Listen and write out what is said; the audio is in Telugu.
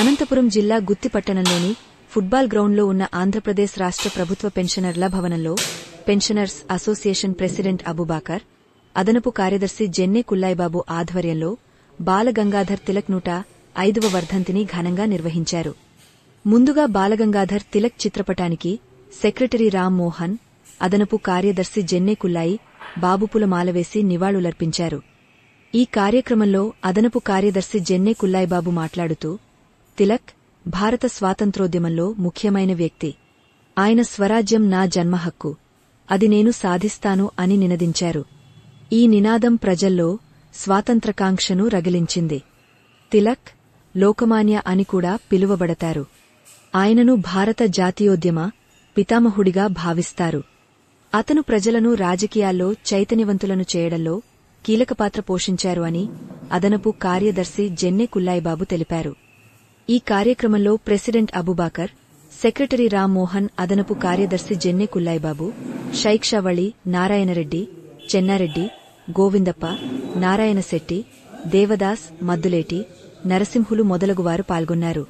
అనంతపురం జిల్లా గుత్తి పట్టణంలోని ఫుట్బాల్ గ్రౌండ్లో ఉన్న ఆంధ్రప్రదేశ్ రాష్ట్ర ప్రభుత్వ పెన్షనర్ల భవనంలో పెన్షనర్స్ అసోసియేషన్ ప్రెసిడెంట్ అబూబాకర్, అదనపు కార్యదర్శి జెన్నె కుల్లాయిబాబు ఆధ్వర్యంలో బాలగంగాధర్ తిలక్ 105వ వర్ధంతిని ఘనంగా నిర్వహించారు. ముందుగా బాలగంగాధర్ తిలక్ చిత్రపటానికి సెక్రటరీ రామ్ మోహన్, అదనపు కార్యదర్శి జెన్నె కుల్లాయి బాబుపుల మాలవేసి నివాళులర్పించారు. ఈ కార్యక్రమంలో అదనపు కార్యదర్శి జెన్నె కుల్లాయిబాబు మాట్లాడుతూ, తిలక్ భారత స్వాతంత్రోద్యమంలో ముఖ్యమైన వ్యక్తి. ఆయన స్వరాజ్యం నా జన్మహక్కు, అది నేను సాధిస్తాను అని నినదించారు. ఈ నినాదం ప్రజల్లో స్వాతంత్రకాంక్షను రగిలించింది. తిలక్ లోకమాన్య అని కూడా పిలువబడతారు. ఆయనను భారత జాతీయోద్యమ పితామహుడిగా భావిస్తారు. అతను ప్రజలను రాజకీయాల్లో చైతన్యవంతులను చేయడంలో కీలకపాత్ర పోషించారు అని అదనపు కార్యదర్శి జెన్నె కుల్లాయిబాబు తెలిపారు. ఈ కార్యక్రమంలో ప్రెసిడెంట్ అబూబాకర్, సెక్రటరీ రామ్ మోహన్, అదనపు కార్యదర్శి జెన్నె కుల్లాయిబాబు, షైక్షావళి, నారాయణరెడ్డి, చెన్నారెడ్డి, గోవిందప్ప, నారాయణశెట్టి, దేవదాస్, మద్దులేటి, నరసింహులు మొదలగువారు పాల్గొన్నారు.